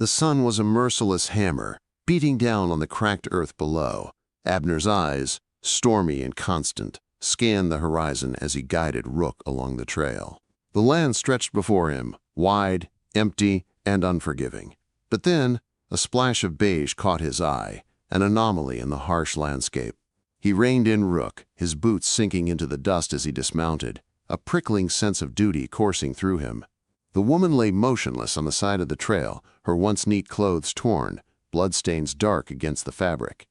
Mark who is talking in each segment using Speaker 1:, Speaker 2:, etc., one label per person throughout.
Speaker 1: The sun was a merciless hammer, beating down on the cracked earth below. Abner's eyes, stormy and constant, scanned the horizon as he guided Rook along the trail. The land stretched before him, wide, empty, and unforgiving. But then, a splash of beige caught his eye, an anomaly in the harsh landscape. He reined in Rook, his boots sinking into the dust as he dismounted, a prickling sense of duty coursing through him. The woman lay motionless on the side of the trail, her once neat clothes torn, bloodstains dark against the fabric.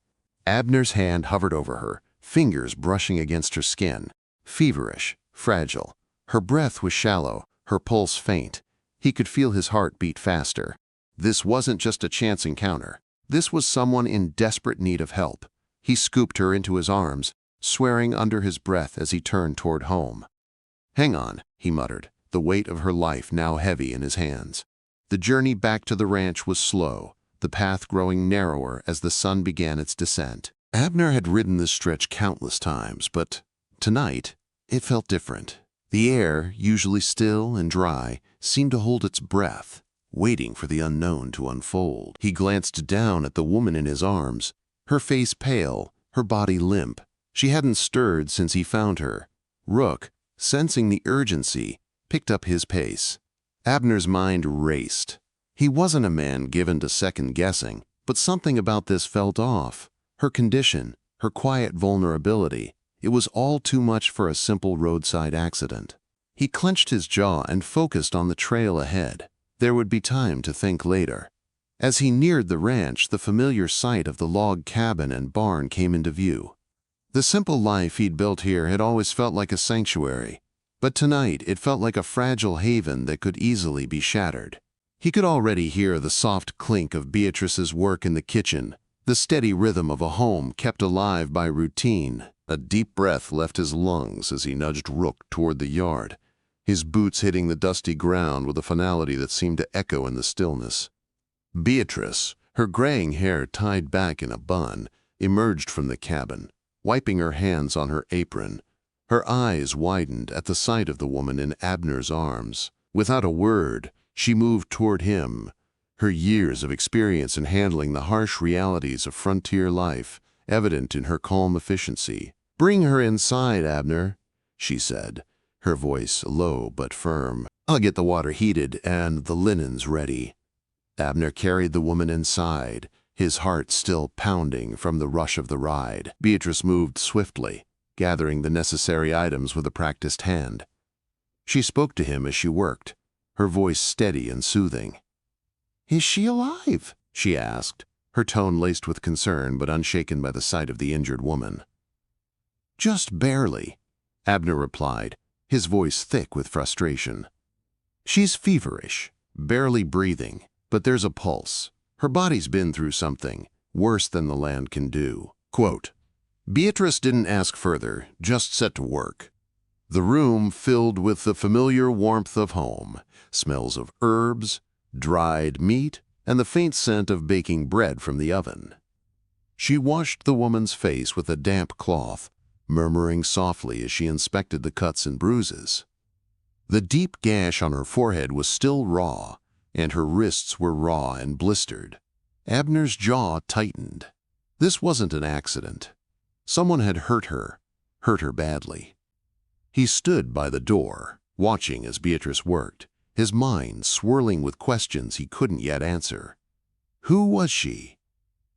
Speaker 1: Abner's hand hovered over her, fingers brushing against her skin. Feverish, fragile. Her breath was shallow, her pulse faint. He could feel his heart beat faster. This wasn't just a chance encounter. This was someone in desperate need of help. He scooped her into his arms, swearing under his breath as he turned toward home. "Hang on," he muttered, the weight of her life now heavy in his hands. The journey back to the ranch was slow, the path growing narrower as the sun began its descent. Abner had ridden this stretch countless times, but tonight it felt different. The air, usually still and dry, seemed to hold its breath, waiting for the unknown to unfold. He glanced down at the woman in his arms, her face pale, her body limp. She hadn't stirred since he found her. Rook, sensing the urgency, picked up his pace. Abner's mind raced. He wasn't a man given to second-guessing, but something about this felt off. Her condition, her quiet vulnerability, it was all too much for a simple roadside accident. He clenched his jaw and focused on the trail ahead. There would be time to think later. As he neared the ranch, the familiar sight of the log cabin and barn came into view. The simple life he'd built here had always felt like a sanctuary, but tonight it felt like a fragile haven that could easily be shattered. He could already hear the soft clink of Beatrice's work in the kitchen, the steady rhythm of a home kept alive by routine. A deep breath left his lungs as he nudged Rook toward the yard, his boots hitting the dusty ground with a finality that seemed to echo in the stillness. Beatrice, her graying hair tied back in a bun, emerged from the cabin, wiping her hands on her apron. Her eyes widened at the sight of the woman in Abner's arms. Without a word, she moved toward him, her years of experience in handling the harsh realities of frontier life evident in her calm efficiency. "Bring her inside, Abner," she said, her voice low but firm. "I'll get the water heated and the linens ready." Abner carried the woman inside, his heart still pounding from the rush of the ride. Beatrice moved swiftly, gathering the necessary items with a practiced hand. She spoke to him as she worked, her voice steady and soothing. "Is she alive?" she asked, her tone laced with concern but unshaken by the sight of the injured woman. "Just barely," Abner replied, his voice thick with frustration. "She's feverish, barely breathing, but there's a pulse. Her body's been through something, worse than the land can do." Quote, Beatrice didn't ask further, just set to work. The room filled with the familiar warmth of home, smells of herbs, dried meat, and the faint scent of baking bread from the oven. She washed the woman's face with a damp cloth, murmuring softly as she inspected the cuts and bruises. The deep gash on her forehead was still raw, and her wrists were raw and blistered. Abner's jaw tightened. This wasn't an accident. Someone had hurt her badly. He stood by the door, watching as Beatrice worked, his mind swirling with questions he couldn't yet answer. Who was she?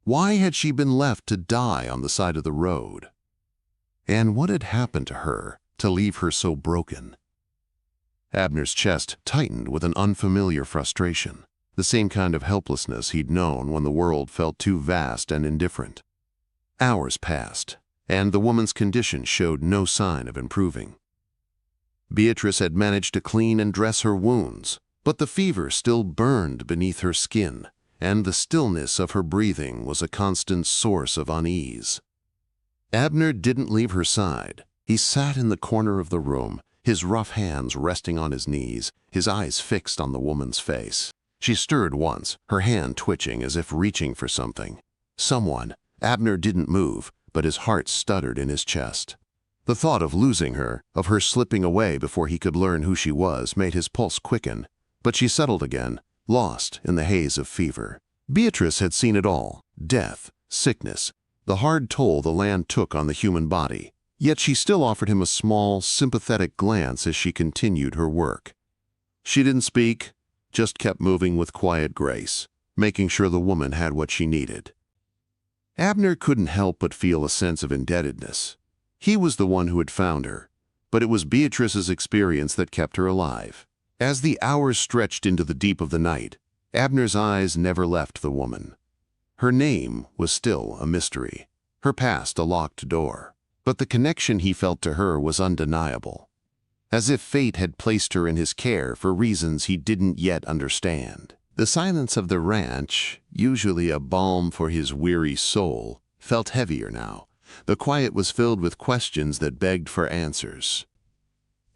Speaker 1: Why had she been left to die on the side of the road? And what had happened to her to leave her so broken? Abner's chest tightened with an unfamiliar frustration, the same kind of helplessness he'd known when the world felt too vast and indifferent. Hours passed, and the woman's condition showed no sign of improving. Beatrice had managed to clean and dress her wounds, but the fever still burned beneath her skin, and the stillness of her breathing was a constant source of unease. Abner didn't leave her side. He sat in the corner of the room, his rough hands resting on his knees, his eyes fixed on the woman's face. She stirred once, her hand twitching as if reaching for something. Someone. Abner didn't move, but his heart stuttered in his chest. The thought of losing her, of her slipping away before he could learn who she was, made his pulse quicken. But she settled again, lost in the haze of fever. Beatrice had seen it all: death, sickness, the hard toll the land took on the human body. Yet she still offered him a small, sympathetic glance as she continued her work. She didn't speak, just kept moving with quiet grace, making sure the woman had what she needed. Abner couldn't help but feel a sense of indebtedness. He was the one who had found her, but it was Beatrice's experience that kept her alive. As the hours stretched into the deep of the night, Abner's eyes never left the woman. Her name was still a mystery, her past a locked door, but the connection he felt to her was undeniable, as if fate had placed her in his care for reasons he didn't yet understand. The silence of the ranch, usually a balm for his weary soul, felt heavier now. The quiet was filled with questions that begged for answers.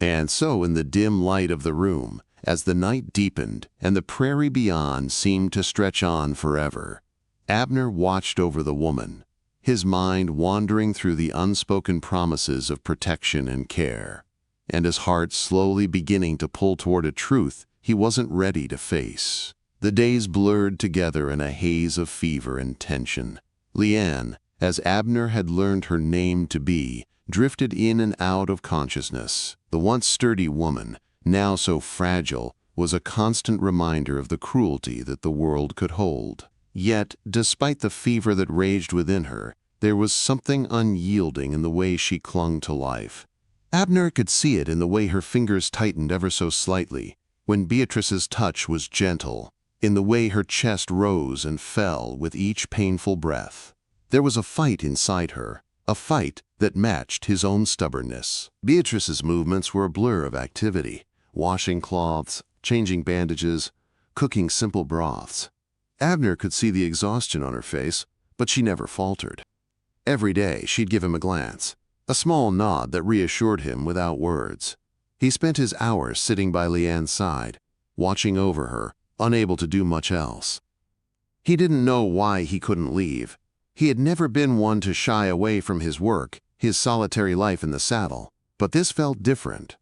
Speaker 1: And so, in the dim light of the room, as the night deepened and the prairie beyond seemed to stretch on forever, Abner watched over the woman, his mind wandering through the unspoken promises of protection and care, and his heart slowly beginning to pull toward a truth he wasn't ready to face. The days blurred together in a haze of fever and tension. Leanne, as Abner had learned her name to be, drifted in and out of consciousness. The once sturdy woman, now so fragile, was a constant reminder of the cruelty that the world could hold. Yet, despite the fever that raged within her, there was something unyielding in the way she clung to life. Abner could see it in the way her fingers tightened ever so slightly when Beatrice's touch was gentle, in the way her chest rose and fell with each painful breath. There was a fight inside her, a fight that matched his own stubbornness. Beatrice's movements were a blur of activity, washing cloths, changing bandages, cooking simple broths. Abner could see the exhaustion on her face, but she never faltered. Every day she'd give him a glance, a small nod that reassured him without words. He spent his hours sitting by Leanne's side, watching over her, unable to do much else. He didn't know why he couldn't leave. He had never been one to shy away from his work, his solitary life in the saddle, but this felt different.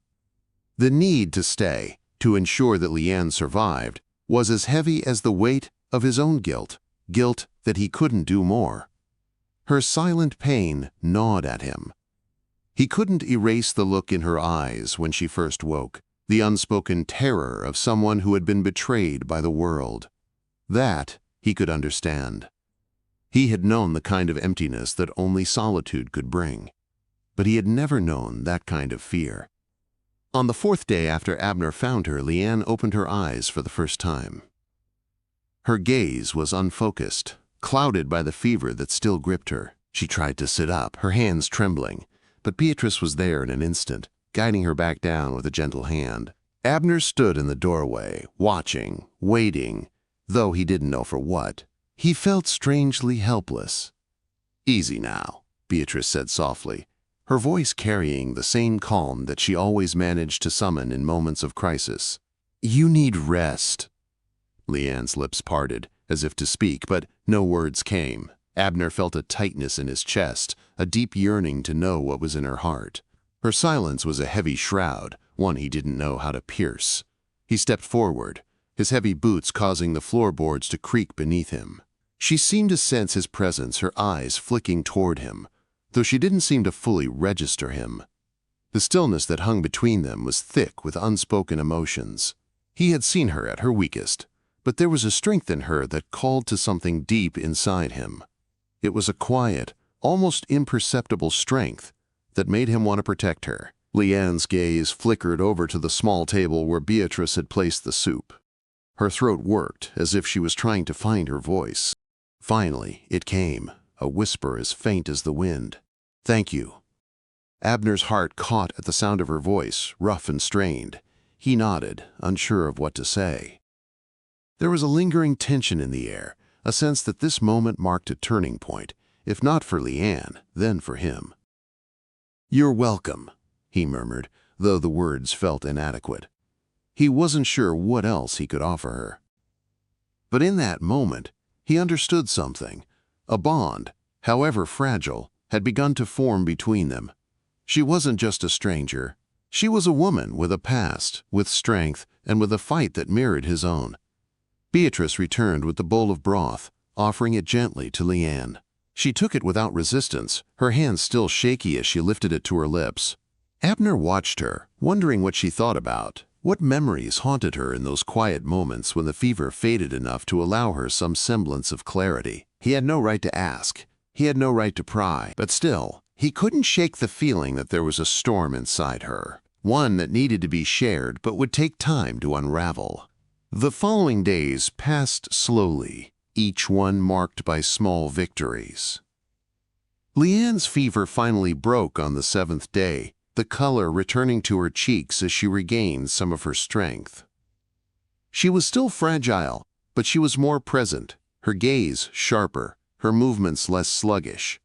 Speaker 1: The need to stay, to ensure that Leanne survived, was as heavy as the weight of his own guilt that he couldn't do more. Her silent pain gnawed at him. He couldn't erase the look in her eyes when she first woke, the unspoken terror of someone who had been betrayed by the world. That he could understand. He had known the kind of emptiness that only solitude could bring, but he had never known that kind of fear. On the fourth day after Abner found her, Leanne opened her eyes for the first time. Her gaze was unfocused, clouded by the fever that still gripped her. She tried to sit up, her hands trembling, but Beatrice was there in an instant, guiding her back down with a gentle hand. Abner stood in the doorway, watching, waiting, though he didn't know for what. He felt strangely helpless. "Easy now," Beatrice said softly, her voice carrying the same calm that she always managed to summon in moments of crisis. "You need rest." Leanne's lips parted, as if to speak, but no words came. Abner felt a tightness in his chest, a deep yearning to know what was in her heart. Her silence was a heavy shroud, one he didn't know how to pierce. He stepped forward, his heavy boots causing the floorboards to creak beneath him. She seemed to sense his presence, her eyes flicking toward him, though she didn't seem to fully register him. The stillness that hung between them was thick with unspoken emotions. He had seen her at her weakest, but there was a strength in her that called to something deep inside him. It was a quiet, almost imperceptible strength that made him want to protect her. Leanne's gaze flickered over to the small table where Beatrice had placed the soup. Her throat worked as if she was trying to find her voice. Finally, it came, a whisper as faint as the wind. "Thank you." Abner's heart caught at the sound of her voice, rough and strained. He nodded, unsure of what to say. There was a lingering tension in the air, a sense that this moment marked a turning point, if not for Leanne, then for him. "You're welcome," he murmured, though the words felt inadequate. He wasn't sure what else he could offer her. But in that moment, he understood something. A bond, however fragile, had begun to form between them. She wasn't just a stranger. She was a woman with a past, with strength, and with a fight that mirrored his own. Beatrice returned with the bowl of broth, offering it gently to Leanne. She took it without resistance, her hands still shaky as she lifted it to her lips. Abner watched her, wondering what she thought about. What memories haunted her in those quiet moments when the fever faded enough to allow her some semblance of clarity? He had no right to ask. He had no right to pry. But still, he couldn't shake the feeling that there was a storm inside her. One that needed to be shared but would take time to unravel. The following days passed slowly, each one marked by small victories. Leanne's fever finally broke on the 7th day, the color returning to her cheeks as she regained some of her strength. She was still fragile, but she was more present, her gaze sharper, her movements less sluggish.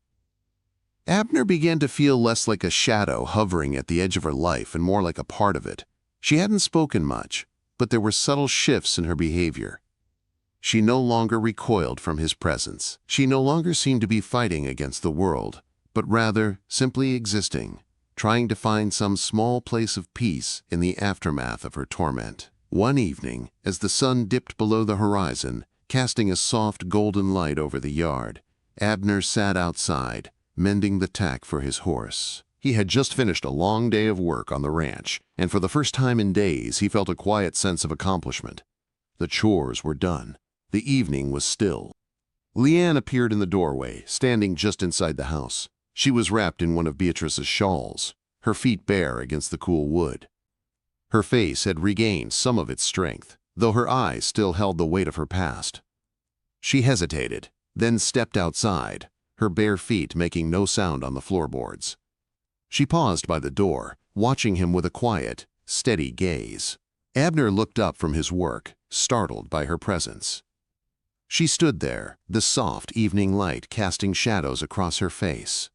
Speaker 1: Abner began to feel less like a shadow hovering at the edge of her life and more like a part of it. She hadn't spoken much, but there were subtle shifts in her behavior. She no longer recoiled from his presence. She no longer seemed to be fighting against the world, but rather simply existing, trying to find some small place of peace in the aftermath of her torment. One evening, as the sun dipped below the horizon, casting a soft golden light over the yard, Abner sat outside, mending the tack for his horse. He had just finished a long day of work on the ranch, and for the first time in days he felt a quiet sense of accomplishment. The chores were done. The evening was still. Leanne appeared in the doorway, standing just inside the house. She was wrapped in one of Beatrice's shawls, her feet bare against the cool wood. Her face had regained some of its strength, though her eyes still held the weight of her past. She hesitated, then stepped outside, her bare feet making no sound on the floorboards. She paused by the door, watching him with a quiet, steady gaze. Abner looked up from his work, startled by her presence. She stood there, the soft evening light casting shadows across her face.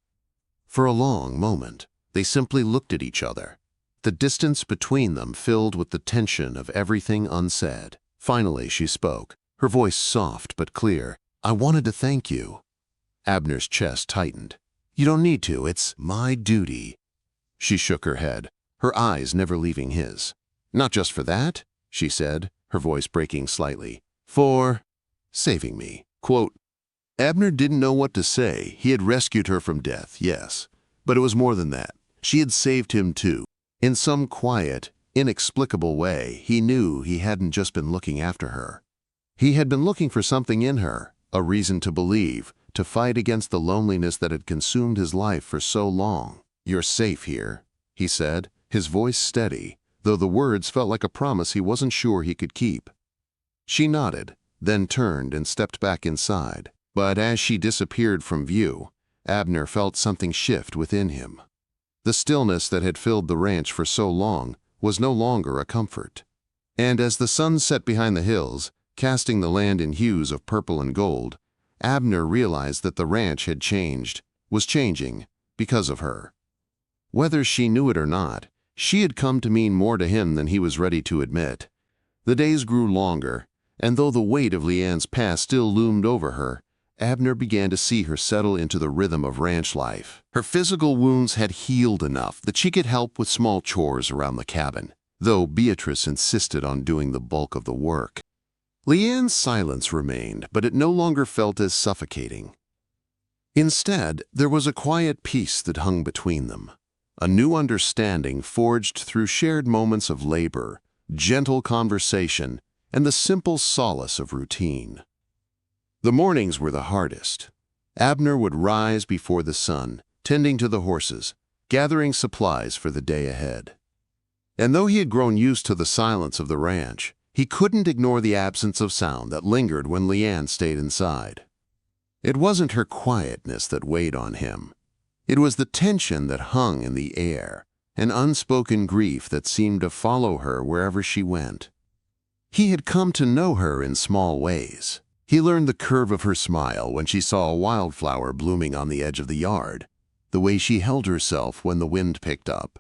Speaker 1: For a long moment, they simply looked at each other, the distance between them filled with the tension of everything unsaid. Finally, she spoke, her voice soft but clear. "I wanted to thank you." Abner's chest tightened. "You don't need to, it's my duty." She shook her head, her eyes never leaving his. "Not just for that," she said, her voice breaking slightly. "For saving me." Quote, Abner didn't know what to say. He had rescued her from death, yes, but it was more than that. She had saved him too. In some quiet, inexplicable way, he knew he hadn't just been looking after her. He had been looking for something in her, a reason to believe, to fight against the loneliness that had consumed his life for so long. "You're safe here," he said, his voice steady, though the words felt like a promise he wasn't sure he could keep. She nodded, then turned and stepped back inside. But as she disappeared from view, Abner felt something shift within him. The stillness that had filled the ranch for so long was no longer a comfort. And as the sun set behind the hills, casting the land in hues of purple and gold, Abner realized that the ranch had changed, was changing, because of her. Whether she knew it or not, she had come to mean more to him than he was ready to admit. The days grew longer, and though the weight of Leanne's past still loomed over her, Abner began to see her settle into the rhythm of ranch life. Her physical wounds had healed enough that she could help with small chores around the cabin, though Beatrice insisted on doing the bulk of the work. Leanne's silence remained, but it no longer felt as suffocating. Instead, there was a quiet peace that hung between them, a new understanding forged through shared moments of labor, gentle conversation, and the simple solace of routine. The mornings were the hardest. Abner would rise before the sun, tending to the horses, gathering supplies for the day ahead. And though he had grown used to the silence of the ranch, he couldn't ignore the absence of sound that lingered when Leanne stayed inside. It wasn't her quietness that weighed on him. It was the tension that hung in the air, an unspoken grief that seemed to follow her wherever she went. He had come to know her in small ways. He learned the curve of her smile when she saw a wildflower blooming on the edge of the yard, the way she held herself when the wind picked up,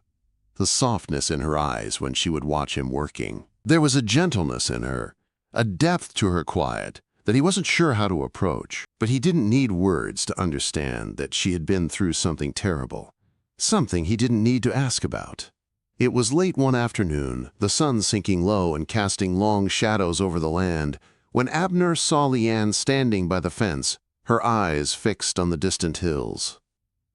Speaker 1: the softness in her eyes when she would watch him working. There was a gentleness in her, a depth to her quiet that he wasn't sure how to approach, but he didn't need words to understand that she had been through something terrible, something he didn't need to ask about. It was late one afternoon, the sun sinking low and casting long shadows over the land, When Abner saw Leanne standing by the fence, her eyes fixed on the distant hills.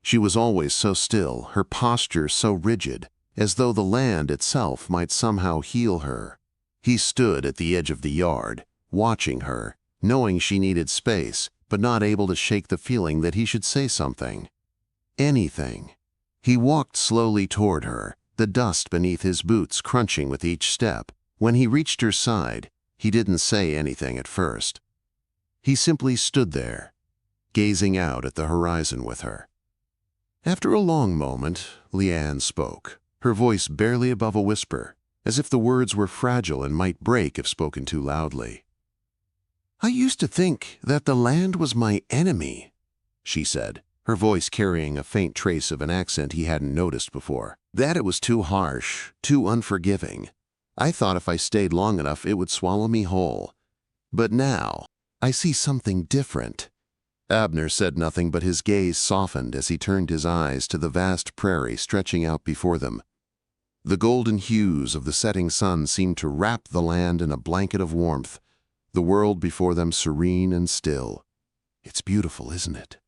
Speaker 1: She was always so still, her posture so rigid, as though the land itself might somehow heal her. He stood at the edge of the yard, watching her, knowing she needed space, but not able to shake the feeling that he should say something. Anything. He walked slowly toward her, the dust beneath his boots crunching with each step. When he reached her side, he didn't say anything at first. He simply stood there, gazing out at the horizon with her. After a long moment, Leanne spoke, her voice barely above a whisper, as if the words were fragile and might break if spoken too loudly. "I used to think that the land was my enemy," she said, her voice carrying a faint trace of an accent he hadn't noticed before. "That it was too harsh, too unforgiving. I thought if I stayed long enough it would swallow me whole. But now, I see something different." Abner said nothing, but his gaze softened as he turned his eyes to the vast prairie stretching out before them. The golden hues of the setting sun seemed to wrap the land in a blanket of warmth, the world before them serene and still. "It's beautiful, isn't it?"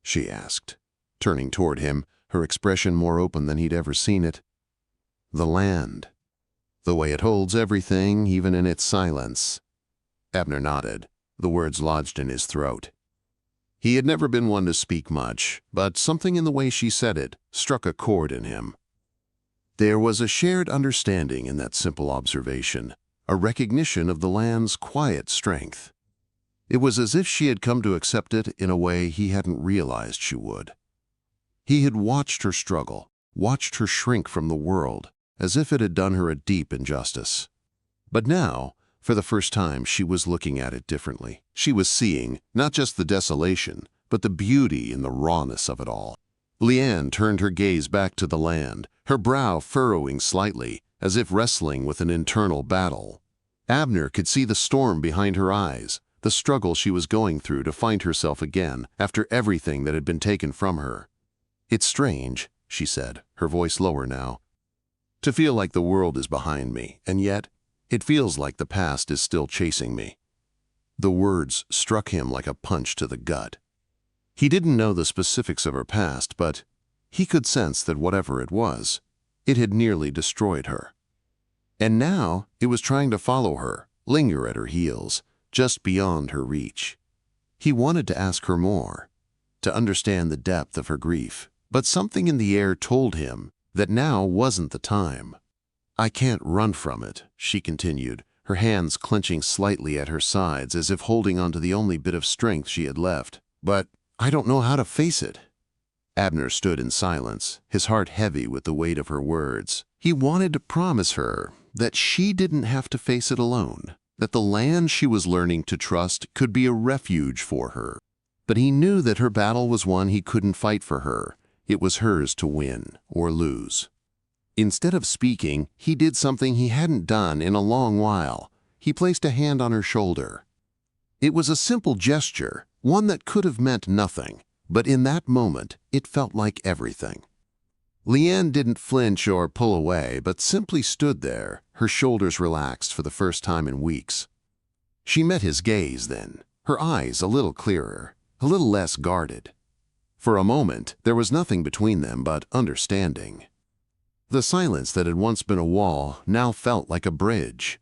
Speaker 1: she asked, turning toward him, her expression more open than he'd ever seen it. "The land. The way it holds everything, even in its silence." Abner nodded, the words lodged in his throat. He had never been one to speak much, but something in the way she said it struck a chord in him. There was a shared understanding in that simple observation, a recognition of the land's quiet strength. It was as if she had come to accept it in a way he hadn't realized she would. He had watched her struggle, watched her shrink from the world, as if it had done her a deep injustice. But now, for the first time, she was looking at it differently. She was seeing not just the desolation, but the beauty and the rawness of it all. Leanne turned her gaze back to the land, her brow furrowing slightly, as if wrestling with an internal battle. Abner could see the storm behind her eyes, the struggle she was going through to find herself again after everything that had been taken from her. "It's strange," she said, her voice lower now, "to feel like the world is behind me, and yet it feels like the past is still chasing me." The words struck him like a punch to the gut. He didn't know the specifics of her past, but he could sense that whatever it was, it had nearly destroyed her. And now it was trying to follow her, linger at her heels, just beyond her reach. He wanted to ask her more, to understand the depth of her grief, but something in the air told him that now wasn't the time. "I can't run from it," she continued, her hands clenching slightly at her sides as if holding onto the only bit of strength she had left. "But I don't know how to face it." Abner stood in silence, his heart heavy with the weight of her words. He wanted to promise her that she didn't have to face it alone, that the land she was learning to trust could be a refuge for her. But he knew that her battle was one he couldn't fight for her. It was hers to win or lose. Instead of speaking, he did something he hadn't done in a long while. He placed a hand on her shoulder. It was a simple gesture, one that could have meant nothing, but in that moment, it felt like everything. Leanne didn't flinch or pull away, but simply stood there, her shoulders relaxed for the first time in weeks. She met his gaze then, her eyes a little clearer, a little less guarded. For a moment, there was nothing between them but understanding. The silence that had once been a wall now felt like a bridge,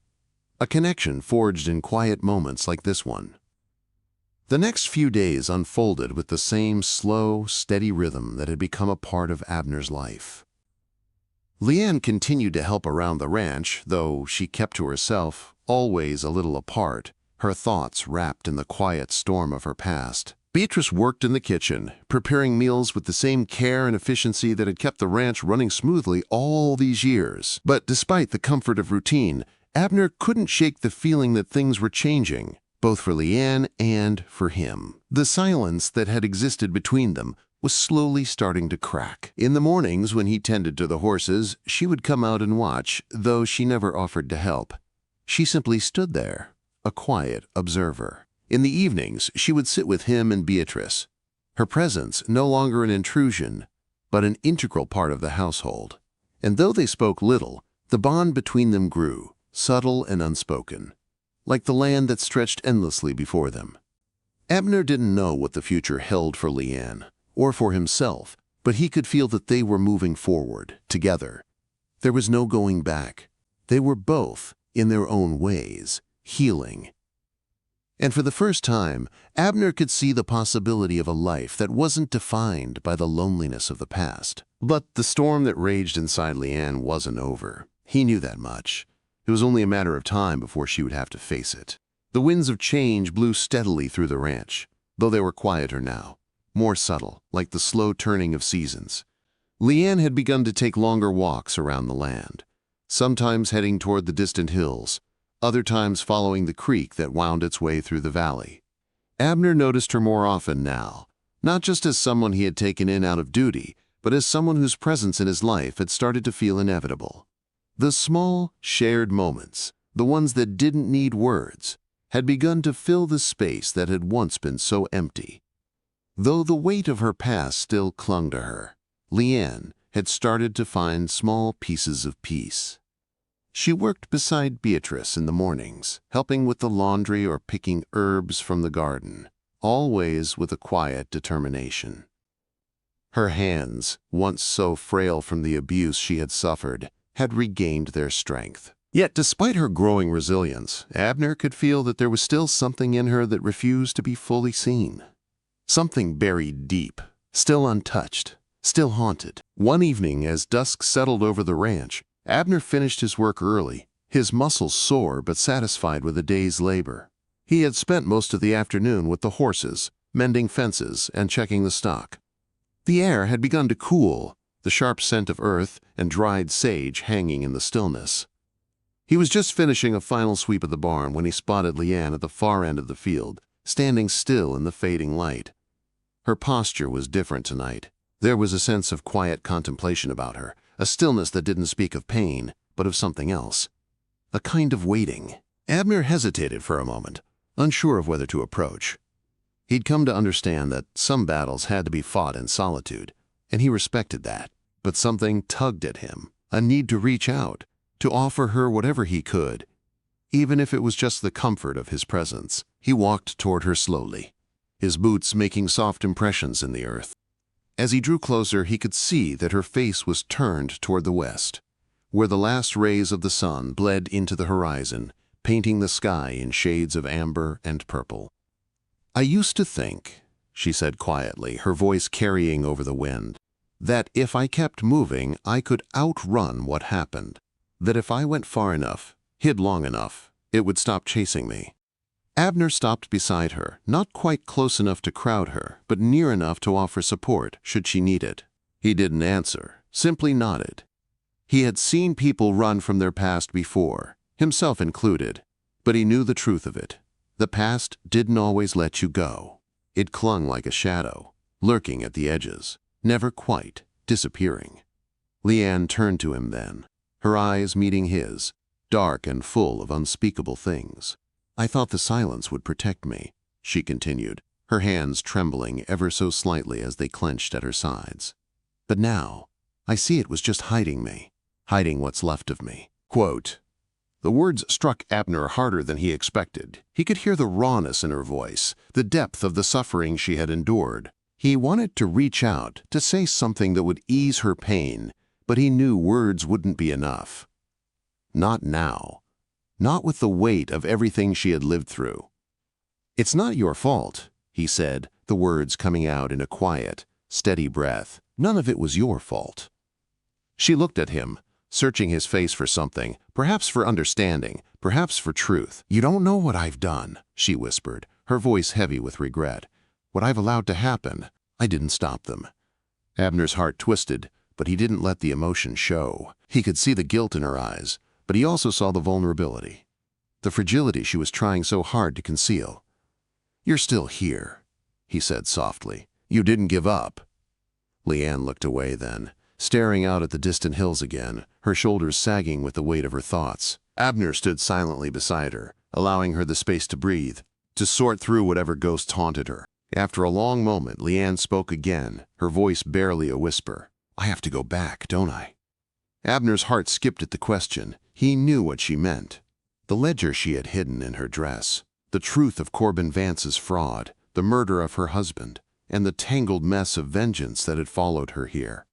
Speaker 1: a connection forged in quiet moments like this one. The next few days unfolded with the same slow, steady rhythm that had become a part of Abner's life. Leanne continued to help around the ranch, though she kept to herself, always a little apart, her thoughts wrapped in the quiet storm of her past. Beatrice worked in the kitchen, preparing meals with the same care and efficiency that had kept the ranch running smoothly all these years. But despite the comfort of routine, Abner couldn't shake the feeling that things were changing, both for Leanne and for him. The silence that had existed between them was slowly starting to crack. In the mornings when he tended to the horses, she would come out and watch, though she never offered to help. She simply stood there, a quiet observer. In the evenings, she would sit with him and Beatrice, her presence no longer an intrusion, but an integral part of the household. And though they spoke little, the bond between them grew, subtle and unspoken. like the land that stretched endlessly before them. Abner didn't know what the future held for Leanne, or for himself, but he could feel that they were moving forward, together. There was no going back. They were both, in their own ways, healing. And for the first time, Abner could see the possibility of a life that wasn't defined by the loneliness of the past. But the storm that raged inside Leanne wasn't over. He knew that much. It was only a matter of time before she would have to face it. The winds of change blew steadily through the ranch, though they were quieter now, more subtle, like the slow turning of seasons. Leanne had begun to take longer walks around the land, sometimes heading toward the distant hills, other times following the creek that wound its way through the valley. Abner noticed her more often now, not just as someone he had taken in out of duty, but as someone whose presence in his life had started to feel inevitable. The small, shared moments, the ones that didn't need words, had begun to fill the space that had once been so empty. Though the weight of her past still clung to her, Leanne had started to find small pieces of peace. She worked beside Beatrice in the mornings, helping with the laundry or picking herbs from the garden, always with a quiet determination. Her hands, once so frail from the abuse she had suffered, had regained their strength. Yet despite her growing resilience, Abner could feel that there was still something in her that refused to be fully seen. Something buried deep, still untouched, still haunted. One evening, as dusk settled over the ranch, Abner finished his work early, his muscles sore but satisfied with a day's labor. He had spent most of the afternoon with the horses, mending fences and checking the stock. The air had begun to cool, the sharp scent of earth and dried sage hanging in the stillness. He was just finishing a final sweep of the barn when he spotted Leanne at the far end of the field, standing still in the fading light. Her posture was different tonight. There was a sense of quiet contemplation about her, a stillness that didn't speak of pain, but of something else. A kind of waiting. Abner hesitated for a moment, unsure of whether to approach. He'd come to understand that some battles had to be fought in solitude, and he respected that. But something tugged at him, a need to reach out, to offer her whatever he could, even if it was just the comfort of his presence. He walked toward her slowly, his boots making soft impressions in the earth. As he drew closer, he could see that her face was turned toward the west, where the last rays of the sun bled into the horizon, painting the sky in shades of amber and purple. "I used to think," she said quietly, her voice carrying over the wind, "that if I kept moving, I could outrun what happened. That if I went far enough, hid long enough, it would stop chasing me." Abner stopped beside her, not quite close enough to crowd her, but near enough to offer support should she need it. He didn't answer, simply nodded. He had seen people run from their past before, himself included, but he knew the truth of it. The past didn't always let you go. It clung like a shadow, lurking at the edges, never quite disappearing. Leanne turned to him then, her eyes meeting his, dark and full of unspeakable things. "I thought the silence would protect me," she continued, her hands trembling ever so slightly as they clenched at her sides. "But now, I see it was just hiding me, hiding what's left of me." Quote. The words struck Abner harder than he expected. He could hear the rawness in her voice, the depth of the suffering she had endured. He wanted to reach out, to say something that would ease her pain, but he knew words wouldn't be enough. Not now. Not with the weight of everything she had lived through. "It's not your fault," he said, the words coming out in a quiet, steady breath. "None of it was your fault." She looked at him, searching his face for something, perhaps for understanding, perhaps for truth. "You don't know what I've done," she whispered, her voice heavy with regret. "What I've allowed to happen, I didn't stop them." Abner's heart twisted, but he didn't let the emotion show. He could see the guilt in her eyes, but he also saw the vulnerability, the fragility she was trying so hard to conceal. "You're still here," he said softly. "You didn't give up." Leanne looked away then, staring out at the distant hills again, her shoulders sagging with the weight of her thoughts. Abner stood silently beside her, allowing her the space to breathe, to sort through whatever ghosts haunted her. After a long moment, Leanne spoke again, her voice barely a whisper. "I have to go back, don't I?" Abner's heart skipped at the question. He knew what she meant. The ledger she had hidden in her dress, the truth of Corbyn Vance's fraud, the murder of her husband, and the tangled mess of vengeance that had followed her here.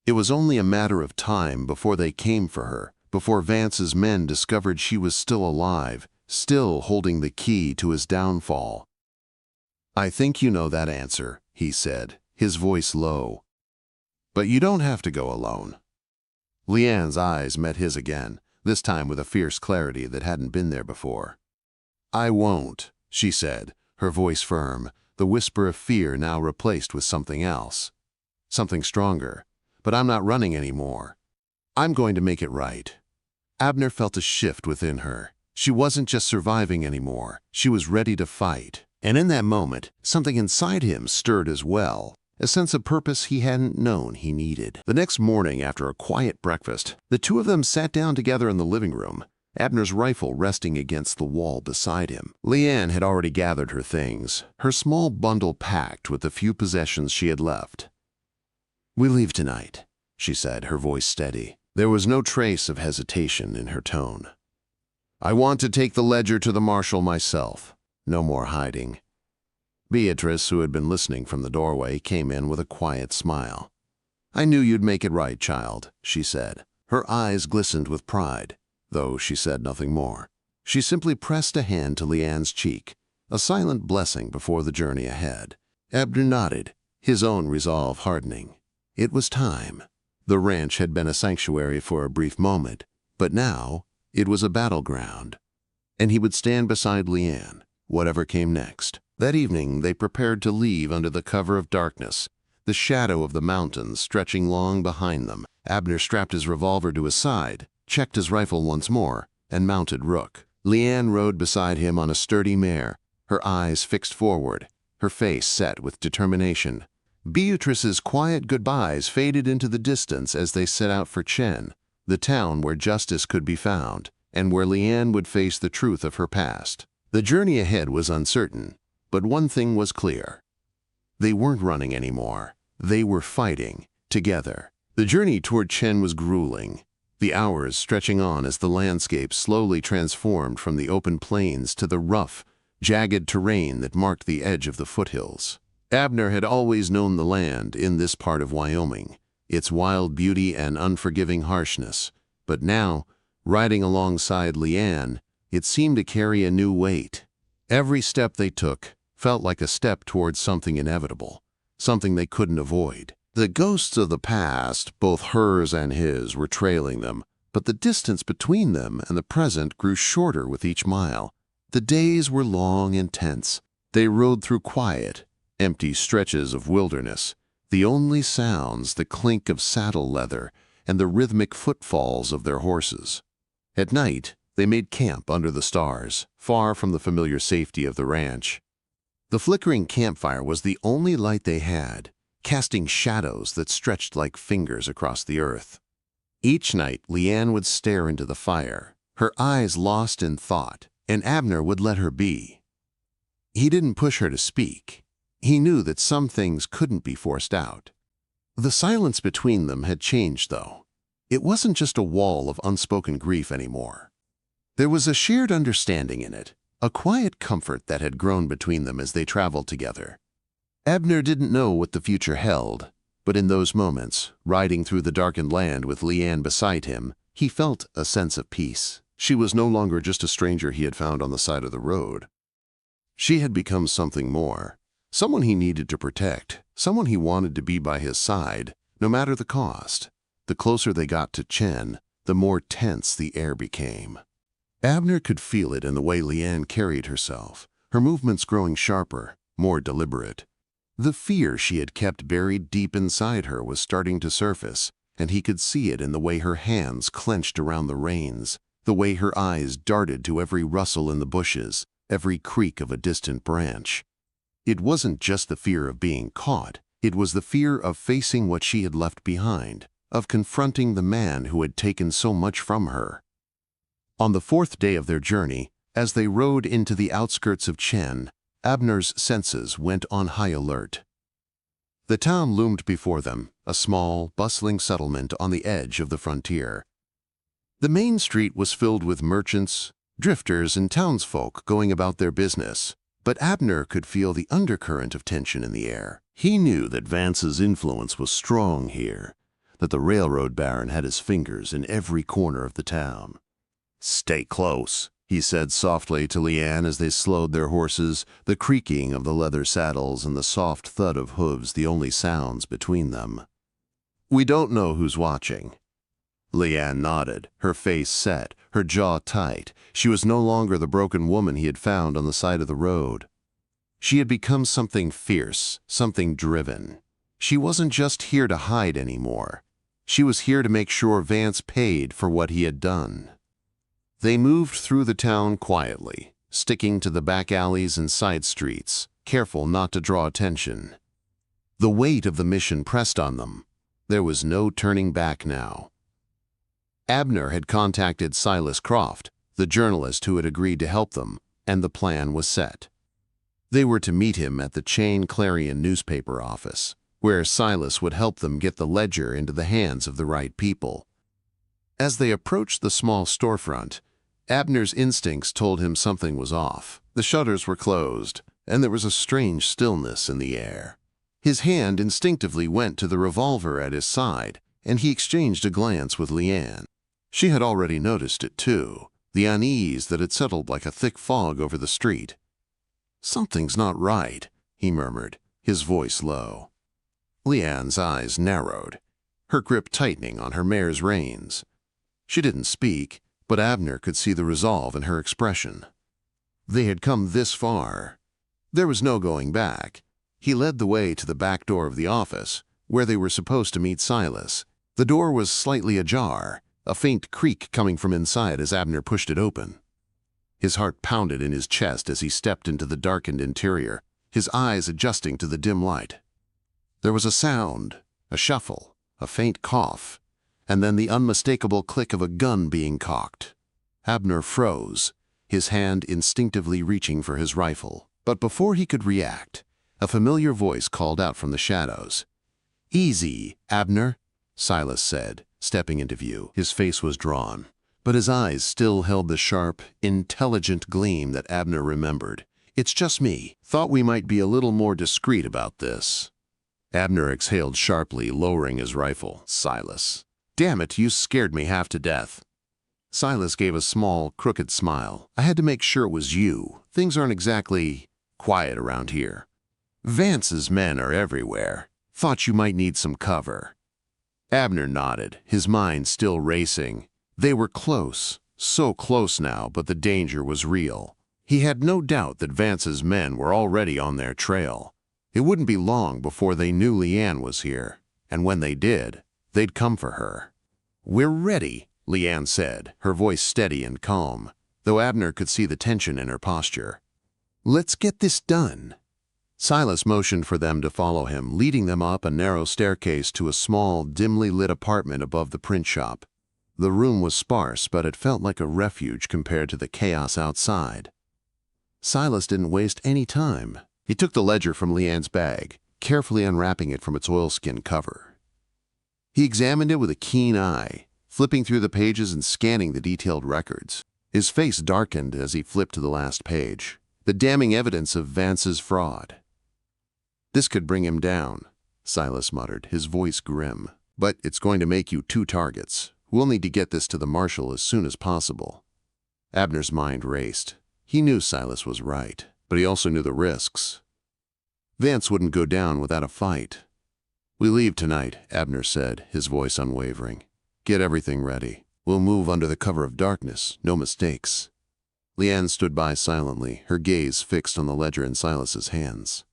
Speaker 1: It was only a matter of time before they came for her, before Vance's men discovered she was still alive, still holding the key to his downfall. "I think you know that answer," he said, his voice low. "But you don't have to go alone." Leanne's eyes met his again, this time with a fierce clarity that hadn't been there before. "I won't," she said, her voice firm, the whisper of fear now replaced with something else. Something stronger. "But I'm not running anymore. I'm going to make it right." Abner felt a shift within her. She wasn't just surviving anymore. She was ready to fight. And in that moment, something inside him stirred as well, a sense of purpose he hadn't known he needed. The next morning, after a quiet breakfast, the two of them sat down together in the living room, Abner's rifle resting against the wall beside him. Leanne had already gathered her things, her small bundle packed with the few possessions she had left. "We leave tonight," she said, her voice steady. There was no trace of hesitation in her tone. "I want to take the ledger to the marshal myself. No more hiding." Beatrice, who had been listening from the doorway, came in with a quiet smile. "I knew you'd make it right, child," she said. Her eyes glistened with pride, though she said nothing more. She simply pressed a hand to Leanne's cheek, a silent blessing before the journey ahead. Abner nodded, his own resolve hardening. It was time. The ranch had been a sanctuary for a brief moment, but now it was a battleground. And he would stand beside Leanne, whatever came next. That evening they prepared to leave under the cover of darkness, the shadow of the mountains stretching long behind them. Abner strapped his revolver to his side, checked his rifle once more, and mounted Rook. Leanne rode beside him on a sturdy mare, her eyes fixed forward, her face set with determination. Beatrice's quiet goodbyes faded into the distance as they set out for Chen, the town where justice could be found, and where Leanne would face the truth of her past. The journey ahead was uncertain, but one thing was clear. They weren't running anymore. They were fighting, together. The journey toward Chen was grueling, the hours stretching on as the landscape slowly transformed from the open plains to the rough, jagged terrain that marked the edge of the foothills. Abner had always known the land in this part of Wyoming, its wild beauty and unforgiving harshness, but now, riding alongside Leanne, it seemed to carry a new weight. Every step they took felt like a step towards something inevitable, something they couldn't avoid. The ghosts of the past, both hers and his, were trailing them, but the distance between them and the present grew shorter with each mile. The days were long and tense. They rode through quiet, empty stretches of wilderness, the only sounds the clink of saddle leather and the rhythmic footfalls of their horses. At night, they made camp under the stars, far from the familiar safety of the ranch. The flickering campfire was the only light they had, casting shadows that stretched like fingers across the earth. Each night, Leanne would stare into the fire, her eyes lost in thought, and Abner would let her be. He didn't push her to speak. He knew that some things couldn't be forced out. The silence between them had changed, though. It wasn't just a wall of unspoken grief anymore. There was a shared understanding in it, a quiet comfort that had grown between them as they traveled together. Abner didn't know what the future held, but in those moments, riding through the darkened land with Leanne beside him, he felt a sense of peace. She was no longer just a stranger he had found on the side of the road. She had become something more. Someone he needed to protect, someone he wanted to be by his side, no matter the cost. The closer they got to Chen, the more tense the air became. Abner could feel it in the way Leanne carried herself, her movements growing sharper, more deliberate. The fear she had kept buried deep inside her was starting to surface, and he could see it in the way her hands clenched around the reins, the way her eyes darted to every rustle in the bushes, every creak of a distant branch. It wasn't just the fear of being caught, it was the fear of facing what she had left behind, of confronting the man who had taken so much from her. On the fourth day of their journey, as they rode into the outskirts of Chen, Abner's senses went on high alert. The town loomed before them, a small, bustling settlement on the edge of the frontier. The main street was filled with merchants, drifters and townsfolk going about their business. But Abner could feel the undercurrent of tension in the air. He knew that Vance's influence was strong here, that the railroad baron had his fingers in every corner of the town. "Stay close," he said softly to Leanne as they slowed their horses, the creaking of the leather saddles and the soft thud of hooves the only sounds between them. "We don't know who's watching." Leanne nodded, her face set, her jaw tight. She was no longer the broken woman he had found on the side of the road. She had become something fierce, something driven. She wasn't just here to hide anymore. She was here to make sure Vance paid for what he had done. They moved through the town quietly, sticking to the back alleys and side streets, careful not to draw attention. The weight of the mission pressed on them. There was no turning back now. Abner had contacted Silas Croft, the journalist who had agreed to help them, and the plan was set. They were to meet him at the Chain Clarion newspaper office, where Silas would help them get the ledger into the hands of the right people. As they approached the small storefront, Abner's instincts told him something was off. The shutters were closed, and there was a strange stillness in the air. His hand instinctively went to the revolver at his side, and he exchanged a glance with Leanne. She had already noticed it too, the unease that had settled like a thick fog over the street. "Something's not right," he murmured, his voice low. Leanne's eyes narrowed, her grip tightening on her mare's reins. She didn't speak, but Abner could see the resolve in her expression. They had come this far. There was no going back. He led the way to the back door of the office, where they were supposed to meet Silas. The door was slightly ajar, a faint creak coming from inside as Abner pushed it open. His heart pounded in his chest as he stepped into the darkened interior, his eyes adjusting to the dim light. There was a sound, a shuffle, a faint cough, and then the unmistakable click of a gun being cocked. Abner froze, his hand instinctively reaching for his rifle. But before he could react, a familiar voice called out from the shadows. "Easy, Abner," Silas said, stepping into view. His face was drawn, but his eyes still held the sharp, intelligent gleam that Abner remembered. "It's just me. Thought we might be a little more discreet about this." Abner exhaled sharply, lowering his rifle. "Silas. Damn it, you scared me half to death." Silas gave a small, crooked smile. "I had to make sure it was you. Things aren't exactly quiet around here. Vance's men are everywhere. Thought you might need some cover." Abner nodded, his mind still racing. They were close, so close now, but the danger was real. He had no doubt that Vance's men were already on their trail. It wouldn't be long before they knew Leanne was here, and when they did, they'd come for her. "We're ready," Leanne said, her voice steady and calm, though Abner could see the tension in her posture. "Let's get this done." Silas motioned for them to follow him, leading them up a narrow staircase to a small, dimly lit apartment above the print shop. The room was sparse, but it felt like a refuge compared to the chaos outside. Silas didn't waste any time. He took the ledger from Leanne's bag, carefully unwrapping it from its oilskin cover. He examined it with a keen eye, flipping through the pages and scanning the detailed records. His face darkened as he flipped to the last page, the damning evidence of Vance's fraud. "This could bring him down," Silas muttered, his voice grim. "But it's going to make you 2 targets. We'll need to get this to the marshal as soon as possible." Abner's mind raced. He knew Silas was right, but he also knew the risks. Vance wouldn't go down without a fight. "We leave tonight," Abner said, his voice unwavering. "Get everything ready. We'll move under the cover of darkness, no mistakes." Leanne stood by silently, her gaze fixed on the ledger in Silas's hands.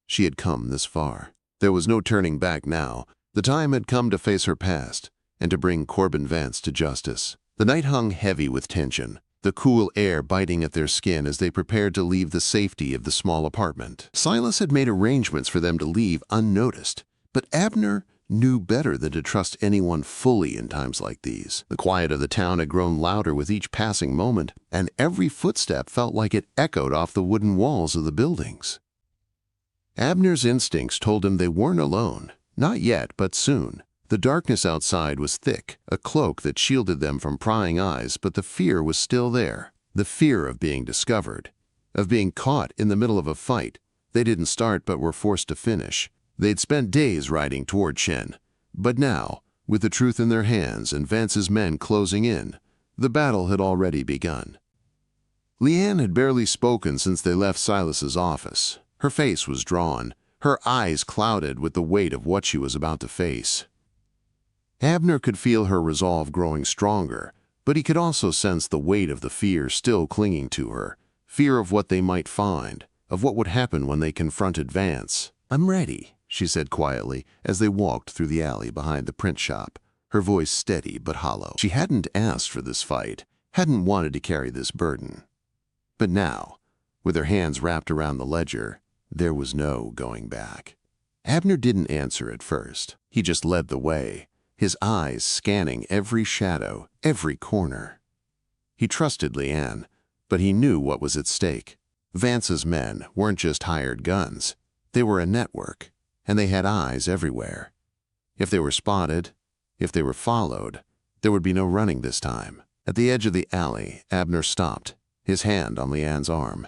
Speaker 1: She had come this far. There was no turning back now. The time had come to face her past and to bring Corbyn Vance to justice. The night hung heavy with tension, the cool air biting at their skin as they prepared to leave the safety of the small apartment. Silas had made arrangements for them to leave unnoticed, but Abner knew better than to trust anyone fully in times like these. The quiet of the town had grown louder with each passing moment, and every footstep felt like it echoed off the wooden walls of the buildings. Abner's instincts told him they weren't alone. Not yet, but soon. The darkness outside was thick, a cloak that shielded them from prying eyes, but the fear was still there. The fear of being discovered, of being caught in the middle of a fight they didn't start but were forced to finish. They'd spent days riding toward Chen, but now, with the truth in their hands and Vance's men closing in, the battle had already begun. Leanne had barely spoken since they left Silas's office. Her face was drawn, her eyes clouded with the weight of what she was about to face. Abner could feel her resolve growing stronger, but he could also sense the weight of the fear still clinging to her, fear of what they might find, of what would happen when they confronted Vance. "I'm ready," she said quietly as they walked through the alley behind the print shop, her voice steady but hollow. She hadn't asked for this fight, hadn't wanted to carry this burden. But now, with her hands wrapped around the ledger, there was no going back. Abner didn't answer at first. He just led the way, his eyes scanning every shadow, every corner. He trusted Leanne, but he knew what was at stake. Vance's men weren't just hired guns. They were a network, and they had eyes everywhere. If they were spotted, if they were followed, there would be no running this time. At the edge of the alley, Abner stopped, his hand on Leanne's arm.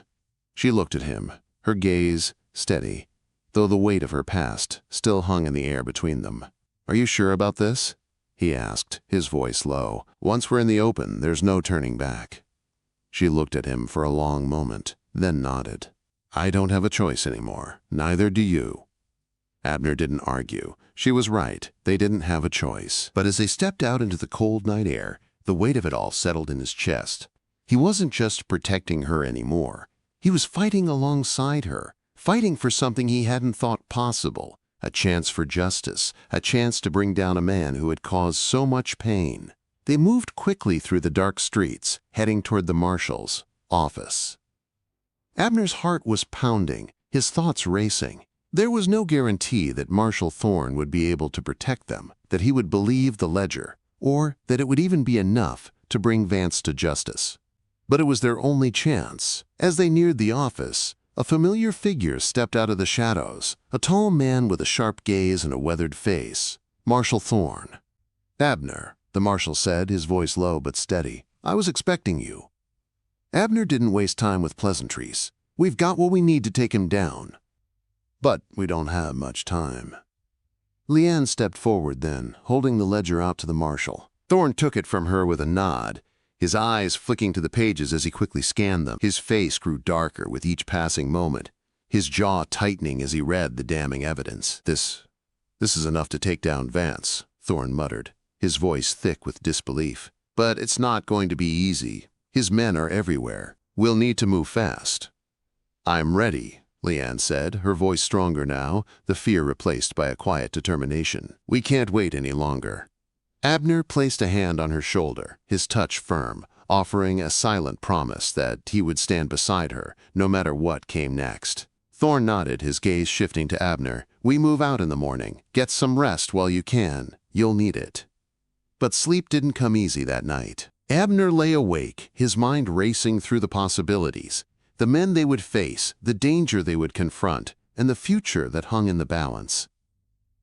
Speaker 1: She looked at him, her gaze steady, though the weight of her past still hung in the air between them. "Are you sure about this?" he asked, his voice low. "Once we're in the open, there's no turning back." She looked at him for a long moment, then nodded. "I don't have a choice anymore. Neither do you." Abner didn't argue. She was right. They didn't have a choice. But as they stepped out into the cold night air, the weight of it all settled in his chest. He wasn't just protecting her anymore. He was fighting alongside her, fighting for something he hadn't thought possible, a chance for justice, a chance to bring down a man who had caused so much pain. They moved quickly through the dark streets, heading toward the marshal's office. Abner's heart was pounding, his thoughts racing. There was no guarantee that Marshal Thorne would be able to protect them, that he would believe the ledger, or that it would even be enough to bring Vance to justice. But it was their only chance. As they neared the office, a familiar figure stepped out of the shadows, a tall man with a sharp gaze and a weathered face. Marshal Thorne. "Abner," the marshal said, his voice low but steady. "I was expecting you." Abner didn't waste time with pleasantries. "We've got what we need to take him down. But we don't have much time." Leanne stepped forward then, holding the ledger out to the marshal. Thorne took it from her with a nod, his eyes flicking to the pages as he quickly scanned them. His face grew darker with each passing moment, his jaw tightening as he read the damning evidence. This is enough to take down Vance," Thorne muttered, his voice thick with disbelief. "But it's not going to be easy. His men are everywhere. We'll need to move fast." "I'm ready," Leanne said, her voice stronger now, the fear replaced by a quiet determination. "We can't wait any longer." Abner placed a hand on her shoulder, his touch firm, offering a silent promise that he would stand beside her, no matter what came next. Thorne nodded, his gaze shifting to Abner. "We move out in the morning. Get some rest while you can. You'll need it." But sleep didn't come easy that night. Abner lay awake, his mind racing through the possibilities, the men they would face, the danger they would confront, and the future that hung in the balance.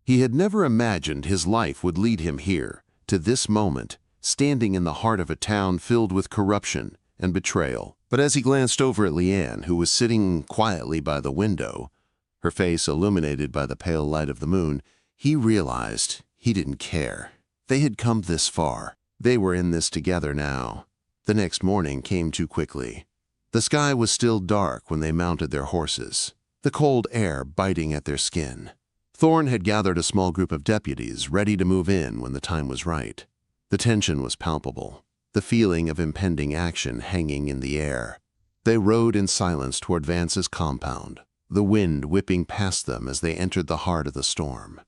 Speaker 1: He had never imagined his life would lead him here, to this moment, standing in the heart of a town filled with corruption and betrayal. But as he glanced over at Leanne, who was sitting quietly by the window, her face illuminated by the pale light of the moon, he realized he didn't care. They had come this far. They were in this together now. The next morning came too quickly. The sky was still dark when they mounted their horses, the cold air biting at their skin. Thorne had gathered a small group of deputies ready to move in when the time was right. The tension was palpable, the feeling of impending action hanging in the air. They rode in silence toward Vance's compound, the wind whipping past them as they entered the heart of the storm.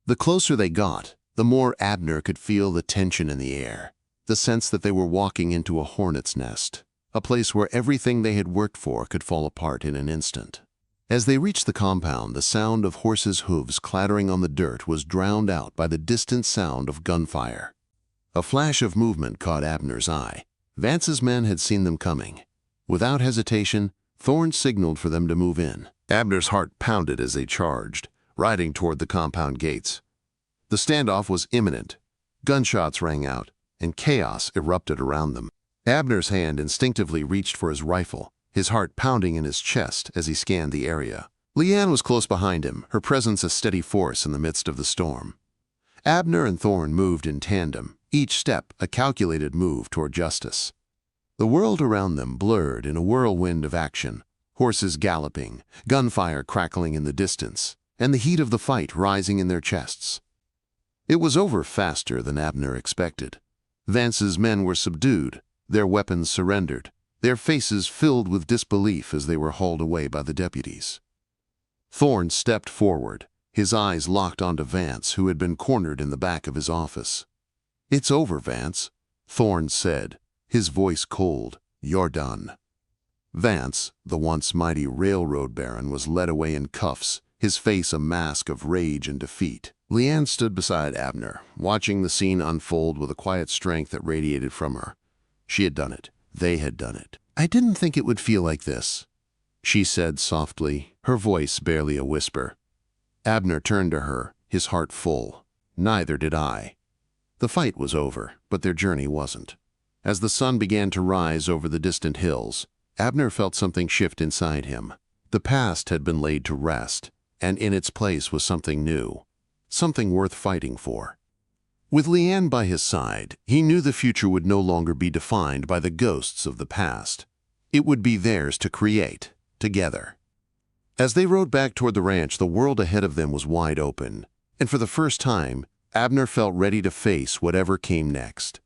Speaker 1: The closer they got, the more Abner could feel the tension in the air, the sense that they were walking into a hornet's nest, a place where everything they had worked for could fall apart in an instant. As they reached the compound, the sound of horses' hooves clattering on the dirt was drowned out by the distant sound of gunfire. A flash of movement caught Abner's eye. Vance's men had seen them coming. Without hesitation, Thorne signaled for them to move in. Abner's heart pounded as they charged, riding toward the compound gates. The standoff was imminent. Gunshots rang out, and chaos erupted around them. Abner's hand instinctively reached for his rifle, his heart pounding in his chest as he scanned the area. Leanne was close behind him, her presence a steady force in the midst of the storm. Abner and Thorne moved in tandem, each step a calculated move toward justice. The world around them blurred in a whirlwind of action, horses galloping, gunfire crackling in the distance, and the heat of the fight rising in their chests. It was over faster than Abner expected. Vance's men were subdued, their weapons surrendered, their faces filled with disbelief as they were hauled away by the deputies. Thorne stepped forward, his eyes locked onto Vance, who had been cornered in the back of his office. "It's over, Vance," Thorne said, his voice cold. "You're done." Vance, the once mighty railroad baron, was led away in cuffs, his face a mask of rage and defeat. Leanne stood beside Abner, watching the scene unfold with a quiet strength that radiated from her. She had done it. They had done it. "I didn't think it would feel like this," she said softly, her voice barely a whisper. Abner turned to her, his heart full. "Neither did I." The fight was over, but their journey wasn't. As the sun began to rise over the distant hills, Abner felt something shift inside him. The past had been laid to rest, and in its place was something new, something worth fighting for. With Leanne by his side, he knew the future would no longer be defined by the ghosts of the past. It would be theirs to create, together. As they rode back toward the ranch, the world ahead of them was wide open, and for the first time, Abner felt ready to face whatever came next.